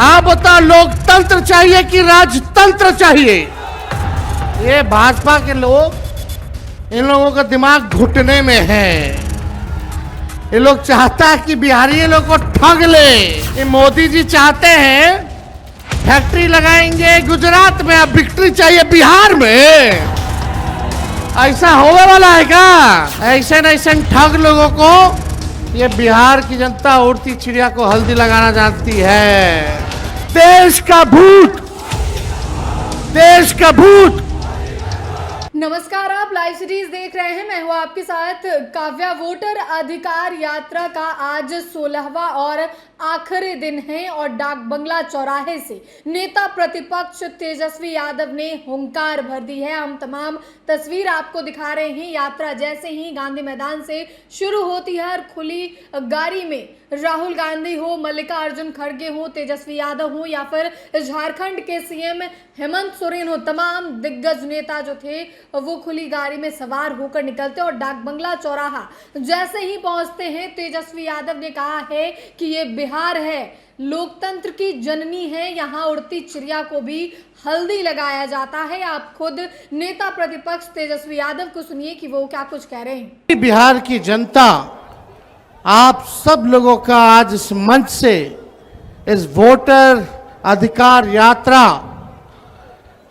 आप बताओ, लोकतंत्र चाहिए कि राजतंत्र चाहिए? ये भाजपा के लोग, इन लोगों का दिमाग घुटने में है। ये लोग चाहता है कि बिहारी लोग को ठग ले। ये मोदी जी चाहते हैं फैक्ट्री लगाएंगे गुजरात में, अब विक्ट्री चाहिए बिहार में। ऐसा होने वाला है क्या? ऐसे न ऐसे ठग लोगों को ये बिहार की जनता उड़ती चिड़िया को हल्दी लगाना जानती है। देश का भूत, देश का भूत। नमस्कार, आप लाइव सीरीज देख रहे हैं। मैं हूं आपके साथ काव्या। वोटर अधिकार यात्रा का आज 16वां और आखिरी दिन है और डाक बंगला चौराहे से नेता प्रतिपक्ष तेजस्वी यादव ने हुंकार भर दी है। हम तमाम तस्वीर आपको दिखा रहे हैं। यात्रा जैसे ही गांधी मैदान से शुरू होती है और खुली गाड़ी में राहुल गांधी हो, मल्लिकार्जुन खड़गे हो, तेजस्वी यादव हो या फिर झारखंड के सीएम हेमंत सोरेन हो, तमाम दिग्गज नेता जो थे वो खुली गाड़ी में सवार होकर निकलते और डाक बंगला चौराहा जैसे ही पहुंचते हैं, तेजस्वी यादव ने कहा है कि ये बिहार है, लोकतंत्र की जननी है, यहाँ उड़ती चिड़िया को भी हल्दी लगाया जाता है। आप खुद नेता प्रतिपक्ष तेजस्वी यादव को सुनिए कि वो क्या कुछ कह रहे हैं। बिहार की जनता आप सब लोगों का आज इस मंच से इस वोटर अधिकार यात्रा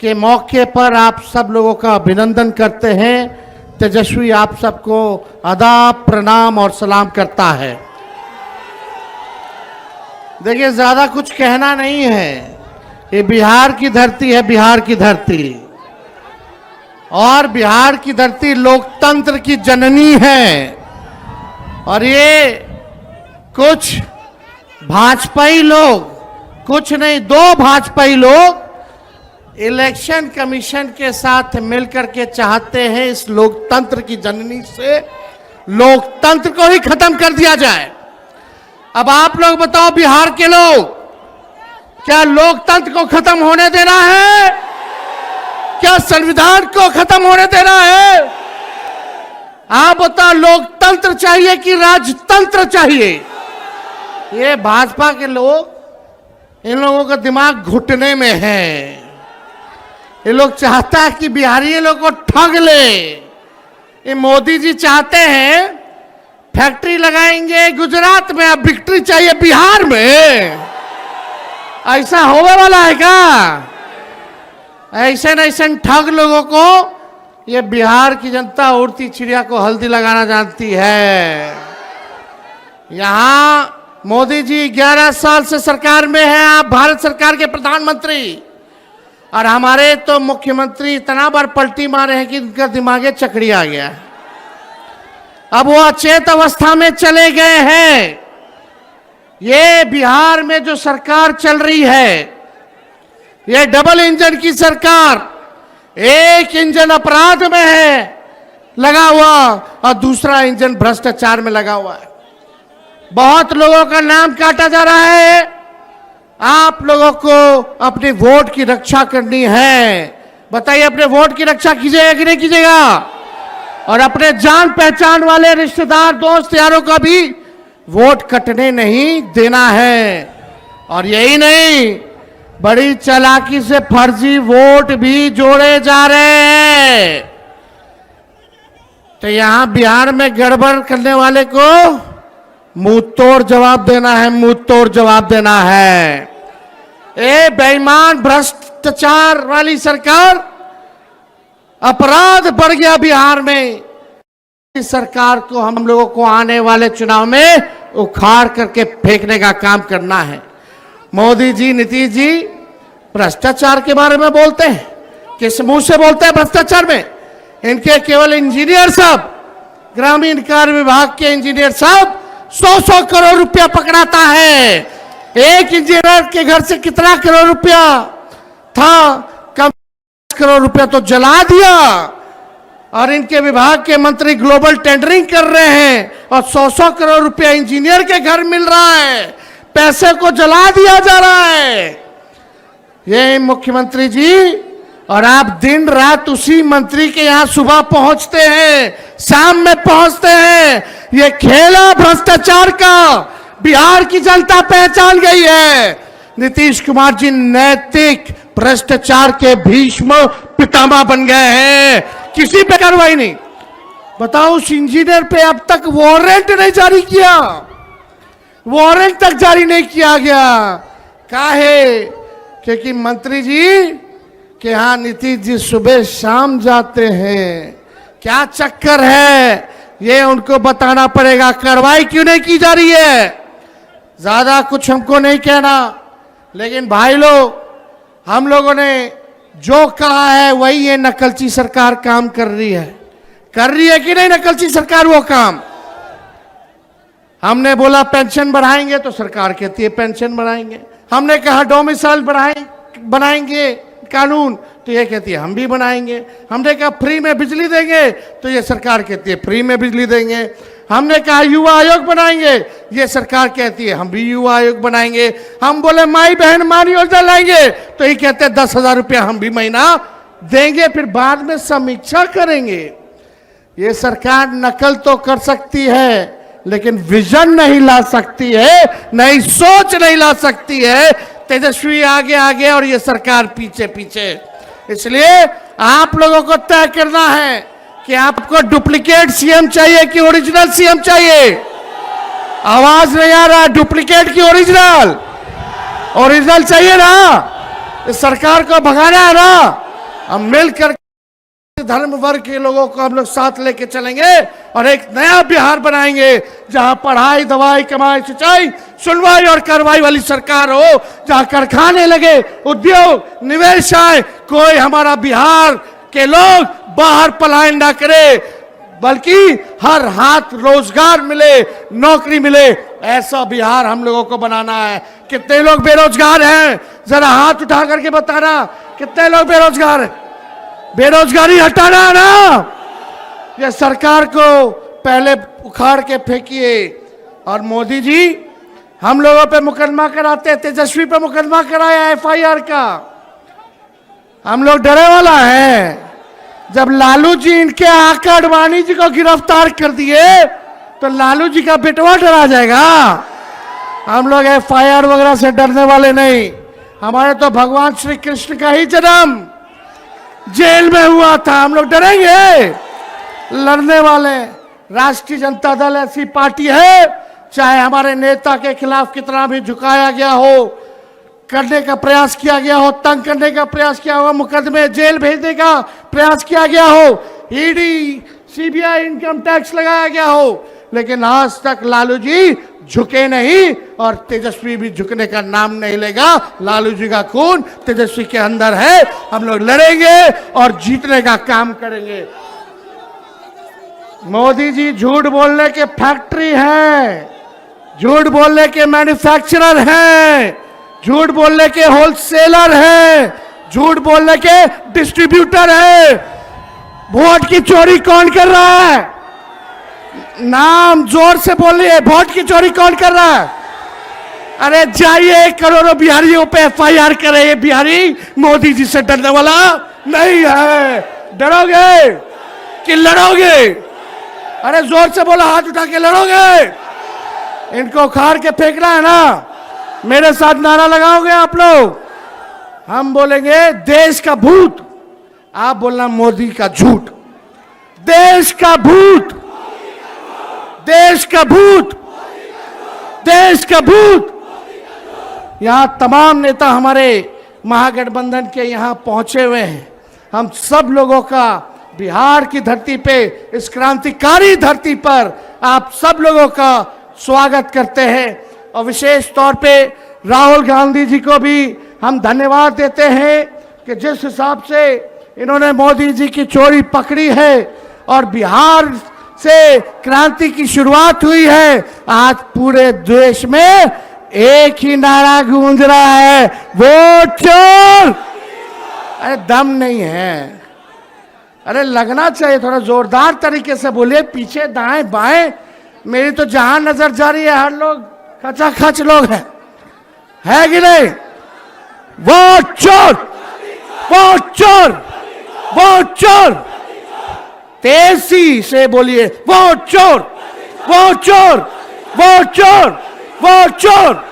के मौके पर आप सब लोगों का अभिनंदन करते हैं। तेजस्वी आप सबको आदाब, प्रणाम और सलाम करता है। देखिए, ज्यादा कुछ कहना नहीं है। ये बिहार की धरती है, बिहार की धरती, और बिहार की धरती लोकतंत्र की जननी है। और ये कुछ भाजपाई लोग, कुछ नहीं, दो भाजपाई लोग इलेक्शन कमीशन के साथ मिलकर के चाहते हैं इस लोकतंत्र की जननी से लोकतंत्र को ही खत्म कर दिया जाए। अब आप लोग बताओ, बिहार के लोग, क्या लोकतंत्र को खत्म होने देना है? क्या संविधान को खत्म होने देना है? आप बताओ, लोकतंत्र चाहिए कि राजतंत्र चाहिए? ये भाजपा के लोग, इन लोगों का दिमाग घुटने में है। ये लोग चाहता है कि बिहारी लोग को ठग ले। ये मोदी जी चाहते हैं फैक्ट्री लगाएंगे गुजरात में, अब विक्ट्री चाहिए बिहार में। ऐसा होने वाला है क्या? ऐसे न ऐसे ठग लोगों को ये बिहार की जनता उड़ती चिड़िया को हल्दी लगाना जानती है। यहां मोदी जी 11 साल से सरकार में है, आप भारत सरकार के प्रधानमंत्री, और हमारे तो मुख्यमंत्री इतना बार पलटी मारे हैं कि उनका दिमागे चकड़ी आ गया है। अब वो अचेत अवस्था में चले गए हैं। ये बिहार में जो सरकार चल रही है, ये डबल इंजन की सरकार, एक इंजन अपराध में है लगा हुआ और दूसरा इंजन भ्रष्टाचार में लगा हुआ है। बहुत लोगों का नाम काटा जा रहा है। आप लोगों को अपने वोट की रक्षा करनी है। बताइए, अपने वोट की रक्षा कीजिएगा कि नहीं कीजिएगा? और अपने जान पहचान वाले रिश्तेदार, दोस्त यारों का भी वोट कटने नहीं देना है। और यही नहीं, बड़ी चालाकी से फर्जी वोट भी जोड़े जा रहे हैं। तो यहां बिहार में गड़बड़ करने वाले को मुंह तोड़ जवाब देना है, मुंह तोड़ जवाब देना है। ए बेईमान भ्रष्टाचार वाली सरकार, अपराध बढ़ गया बिहार में। इस सरकार को हम लोगों को आने वाले चुनाव में उखाड़ करके फेंकने का काम करना है। मोदी जी, नीतीश जी भ्रष्टाचार के बारे में बोलते हैं, किस मुंह से बोलते हैं भ्रष्टाचार में? इनके केवल इंजीनियर साहब, ग्रामीण कार्य विभाग के इंजीनियर साहब 100-100 करोड़ रुपया पकड़ाता है। एक इंजीनियर के घर से कितना करोड़ रुपया था? कम करोड़ रुपया तो जला दिया। और इनके विभाग के मंत्री ग्लोबल टेंडरिंग कर रहे हैं और 100-100 करोड़ रुपया इंजीनियर के घर मिल रहा है। पैसे को जला दिया जा रहा है। ये मुख्यमंत्री जी, और आप दिन रात उसी मंत्री के यहां सुबह पहुंचते हैं, शाम में पहुंचते हैं। ये खेला भ्रष्टाचार का बिहार की जनता पहचान गई है। नीतीश कुमार जी नैतिक भ्रष्टाचार के भीष्म पितामह बन गए हैं, किसी पे कार्रवाई नहीं। बताओ, उस इंजीनियर पे अब तक वारंट नहीं जारी किया, वारंट तक जारी नहीं किया गया। काहे? क्योंकि मंत्री जी के यहां नीतीश जी सुबह शाम जाते हैं। क्या चक्कर है ये उनको बताना पड़ेगा। कार्रवाई क्यों नहीं की जा रही है? ज्यादा कुछ हमको नहीं कहना, लेकिन भाई लोग, हम लोगों ने जो कहा है वही ये नकलची सरकार काम कर रही है कि नहीं बनाएंगे सरकार वो काम। हमने बोला पेंशन बढ़ाएंगे तो सरकार कहती है पेंशन बढ़ाएंगे। हमने कहा डोमिसाइल बनाएंगे कानून, तो ये कहती है हम भी बनाएंगे। हमने कहा फ्री में बिजली देंगे, तो ये सरकार कहती है फ्री में बिजली देंगे। हमने कहा युवा आयोग बनाएंगे, ये सरकार कहती है हम भी युवा आयोग बनाएंगे। हम बोले माई बहन मान योजना लाएंगे, तो ये कहते हैं 10,000 रुपया हम भी महीना देंगे, फिर बाद में समीक्षा करेंगे। ये सरकार नकल तो कर सकती है, लेकिन विजन नहीं ला सकती है, नई सोच नहीं ला सकती है। तेजस्वी आगे आगे और ये सरकार पीछे पीछे। इसलिए आप लोगों को तय करना है कि आपको डुप्लीकेट सीएम चाहिए कि ओरिजिनल सीएम चाहिए। आवाज नहीं आ रहा, डुप्लीकेट की ओरिजिनल? ओरिजिनल चाहिए ना, इस सरकार को भगाना है ना। हम मिलकर धर्म वर्ग के लोगों को हम लोग साथ लेके चलेंगे और एक नया बिहार बनाएंगे, जहां पढ़ाई, दवाई, कमाई, सिंचाई, सुनवाई और कार्रवाई वाली सरकार हो, जहां कारखाने लगे, उद्योग, निवेश आए, कोई हमारा बिहार के लोग बाहर पलायन ना करे, बल्कि हर हाथ रोजगार मिले, नौकरी मिले। ऐसा बिहार हम लोगों को बनाना है। कितने लोग बेरोजगार हैं? जरा हाथ उठा करके बताना, कितने लोग बेरोजगार हैं? बेरोजगारी हटाना है ना। ये सरकार को पहले उखाड़ के फेंकिए। और मोदी जी हम लोगों पे मुकदमा कराते, तेजस्वी पे मुकदमा कराया एफआईआर का। हम लोग डरे वाला है। जब लालू जी इनके आका अडवाणी जी को गिरफ्तार कर दिए, तो लालू जी का बेटवा डरा जाएगा। हम लोग एफआईआर वगैरह से डरने वाले नहीं। हमारे तो भगवान श्री कृष्ण का ही जन्म जेल में हुआ था, हम लोग डरेंगे? लड़ने वाले। राष्ट्रीय जनता दल ऐसी पार्टी है, चाहे हमारे नेता के खिलाफ कितना भी झुकाया गया हो, करने का प्रयास किया गया हो, तंग करने का प्रयास किया हो, मुकदमे जेल भेजने का प्रयास किया गया हो, ईडी, सीबीआई, इनकम टैक्स लगाया गया हो, लेकिन आज तक लालू जी झुके नहीं और तेजस्वी भी झुकने का नाम नहीं लेगा। लालू जी का खून तेजस्वी के अंदर है। हम लोग लड़ेंगे और जीतने का काम करेंगे। मोदी जी झूठ बोलने के फैक्ट्री है, झूठ बोलने के मैन्युफैक्चरर हैं, झूठ बोलने के होलसेलर हैं, झूठ बोलने के डिस्ट्रीब्यूटर हैं। वोट की चोरी कौन कर रहा है? नाम जोर से बोलिए, वोट की चोरी कौन कर रहा है? अरे जाइए करोड़ों बिहारियों पे एफआईआर करे। ये बिहारी मोदी जी से डरने वाला नहीं है। डरोगे कि लड़ोगे? अरे जोर से बोला, हाथ उठा के लड़ोगे? इनको उखाड़ के फेंकना है ना। मेरे साथ नारा लगाओगे आप लोग? हम बोलेंगे देश का भूत, आप बोलना मोदी का झूठ। देश का भूत, देश का भूत, देश का भूत। यहां तमाम नेता हमारे महागठबंधन के यहां पहुंचे हुए हैं। हम सब लोगों का बिहार की धरती पे, इस क्रांतिकारी धरती पर आप सब लोगों का स्वागत करते हैं। और विशेष तौर पे राहुल गांधी जी को भी हम धन्यवाद देते हैं कि जिस हिसाब से इन्होंने मोदी जी की चोरी पकड़ी है और बिहार से क्रांति की शुरुआत हुई है। आज पूरे देश में एक ही नारा गूंज रहा है, वोट चोर। अरे दम नहीं है, अरे लगना चाहिए, थोड़ा जोरदार तरीके से बोलिए, पीछे दाएं बाएं। मेरी तो जहां नजर जा रही है हर लोग खचाखच लोग हैं, है कि नहीं? वोट चोर, वोट चोर, वोट चोर। तेजी से बोलिए, वोट चोर, वोट चोर, वोट चोर, वोट चोर।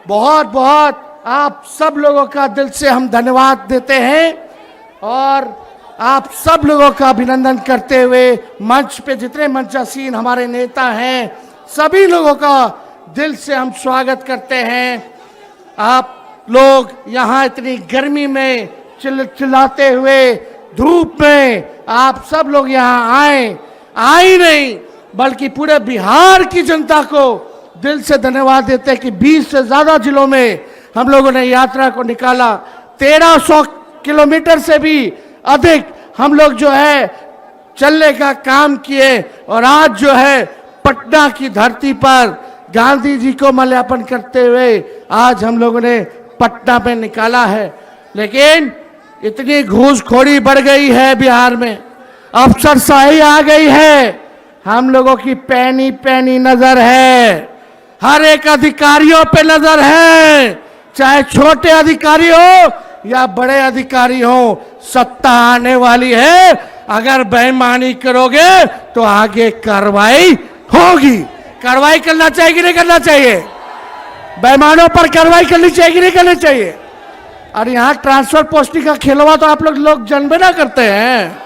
बहुत बहुत आप सब लोगों का दिल से हम धन्यवाद देते हैं और आप सब लोगों का अभिनंदन करते हुए मंच पे जितने मंचासीन हमारे नेता हैं सभी लोगों का दिल से हम स्वागत करते हैं। आप लोग यहाँ इतनी गर्मी में चिल्लाते हुए धूप में आप सब लोग यहाँ आए नहीं बल्कि पूरे बिहार की जनता को दिल से धन्यवाद देते हैं कि 20 से ज़्यादा जिलों में हम लोगों ने यात्रा को निकाला। 1300 किलोमीटर से भी अधिक हम लोग जो है चलने का काम किए और आज जो है पटना की धरती पर गांधी जी को माल्यार्पण करते हुए आज हम लोगों ने पटना में निकाला है। लेकिन इतनी घूसखोरी बढ़ गई है बिहार में, अफसरशाही आ गई है, हम लोगों की पैनी पैनी नजर है, हर एक अधिकारियों पे नजर है, चाहे छोटे अधिकारी हो या बड़े अधिकारी हो। सत्ता आने वाली है, अगर बेईमानी करोगे तो आगे कार्रवाई होगी। कार्रवाई करना चाहिए कि नहीं करना चाहिए? बेईमानों पर कार्रवाई करनी चाहिए कि नहीं करनी चाहिए? और यहाँ ट्रांसफर पोस्टिंग का खेलवा तो आप लोग जानबे ना करते हैं।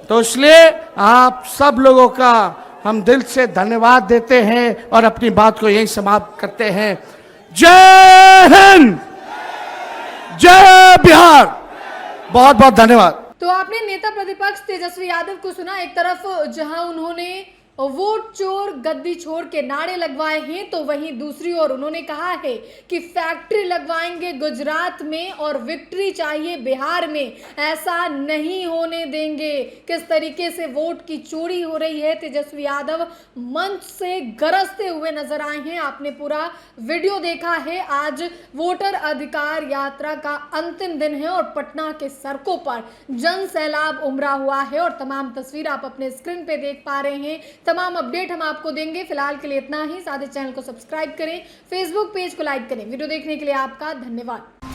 तो इसलिए आप सब लोगों का हम दिल से धन्यवाद देते हैं और अपनी बात को यही समाप्त करते हैं। जय हिंद, जय बिहार, बहुत बहुत धन्यवाद। तो आपने नेता प्रतिपक्ष तेजस्वी यादव को सुना। एक तरफ जहां उन्होंने वोट चोर गद्दी छोड़ के नारे लगवाए हैं तो वहीं दूसरी ओर उन्होंने कहा है कि फैक्ट्री लगवाएंगे गुजरात में और विक्ट्री चाहिए बिहार में, ऐसा नहीं होने देंगे। किस तरीके से वोट की चोरी हो रही है, तेजस्वी यादव मंच से गरजते हुए नजर आए हैं। आपने पूरा वीडियो देखा है। आज वोटर अधिकार यात्रा का अंतिम दिन है और पटना के सड़कों पर जन सैलाब उमड़ा हुआ है और तमाम तस्वीर आप अपने स्क्रीन पे देख पा रहे हैं। तमाम अपडेट हम आपको देंगे। फिलहाल के लिए इतना ही। साथ ही चैनल को सब्सक्राइब करें, फेसबुक पेज को लाइक करें। वीडियो देखने के लिए आपका धन्यवाद।